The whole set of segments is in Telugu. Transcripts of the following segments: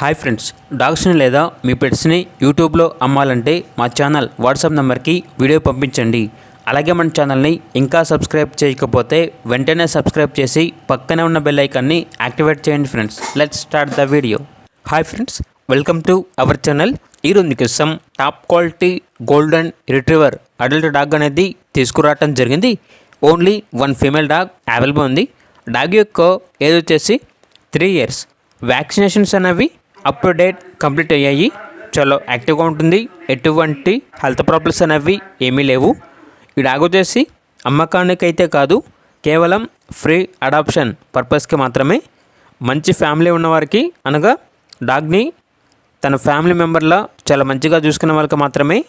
హాయ్ ఫ్రెండ్స్, డాగ్స్ని లేదా మీ పెట్స్ని యూట్యూబ్లో అమ్మాలంటే మా ఛానల్ వాట్సాప్ నెంబర్కి వీడియో పంపించండి. అలాగే మన ఛానల్ని ఇంకా సబ్స్క్రైబ్ చేయకపోతే వెంటనే సబ్స్క్రైబ్ చేసి పక్కనే ఉన్న బెల్ ఐకాన్ని యాక్టివేట్ చేయండి friends. Let's start the video. Hi friends, welcome to our channel. ఈరోజు మీకోసం top quality golden retriever adult dog అనేది తీసుకురావటం జరిగింది. Only one female dog available ఉంది. డాగ్ యొక్క ఏజ్ వచ్చేసి 3 years. వ్యాక్సినేషన్స్ అనేవి అప్ టు డేట్ కంప్లీట్ అయ్యాయి. చాలా యాక్టివ్గా ఉంటుంది. ఎటువంటి హెల్త్ ప్రాబ్లమ్స్ అనేవి ఏమీ లేవు. ఈ డాగ్ వచ్చేసి అమ్మకానికైతే కాదు, కేవలం ఫ్రీ అడాప్షన్ పర్పస్కి మాత్రమే. మంచి ఫ్యామిలీ ఉన్నవారికి, అనగా డాగ్ని తన ఫ్యామిలీ మెంబర్లా చాలా మంచిగా చూసుకునే వాళ్ళకి మాత్రమే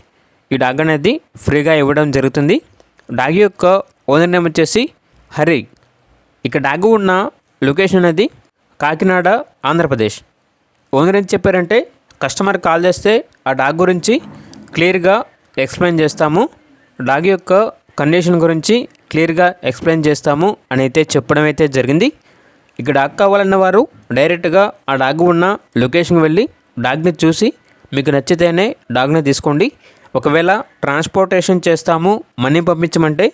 ఈ డాగ్ అనేది ఫ్రీగా ఇవ్వడం జరుగుతుంది. డాగ్ యొక్క ఓనర్ నేమ్ వచ్చేసి హరి. ఇక డాగ్ ఉన్న లొకేషన్ అనేది కాకినాడ, ఆంధ్రప్రదేశ్. ఓనర్ ఏం చెప్పారంటే, కస్టమర్ కాల్ చేస్తే ఆ డాగ్ గురించి క్లియర్గా ఎక్స్ప్లెయిన్ చేస్తాము, డాగ్ యొక్క కండిషన్ గురించి క్లియర్గా ఎక్స్ప్లెయిన్ చేస్తాము అని అయితే చెప్పడం అయితే జరిగింది. ఇక డాగ్ కావాలన్న వారు డైరెక్ట్గా ఆ డాగ్ ఉన్న లొకేషన్కి వెళ్ళి డాగ్ని చూసి మీకు నచ్చితేనే డాగ్ని తీసుకోండి. ఒకవేళ ట్రాన్స్పోర్టేషన్ చేస్తాము, మనీ పంపించమంటే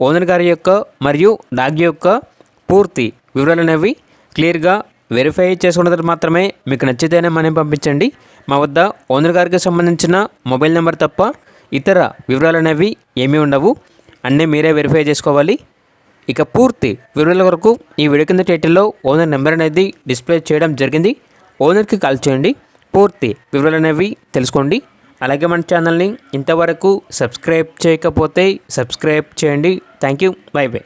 ఓనర్ గారి యొక్క మరియు డాగ్ యొక్క పూర్తి వివరాలు అనేవి క్లియర్గా వెరిఫై చేసుకున్న తర్వాత మాత్రమే మీకు నచ్చితేనే మనీ పంపించండి. మా వద్ద ఓనర్ గారికి సంబంధించిన మొబైల్ నెంబర్ తప్ప ఇతర వివరాలు అనేవి ఏమీ ఉండవు. అన్నీ మీరే వెరిఫై చేసుకోవాలి. ఇక పూర్తి వివరాల వరకు ఈ వీడియో కింద టైటిల్లో ఓనర్ నెంబర్ అనేది డిస్ప్లే చేయడం జరిగింది. ఓనర్కి కాల్ చేయండి, పూర్తి వివరాలు అనేవి తెలుసుకోండి. అలాగే మన ఛానల్ని ఇంతవరకు సబ్స్క్రైబ్ చేయకపోతే సబ్స్క్రైబ్ చేయండి. Thank you. By by.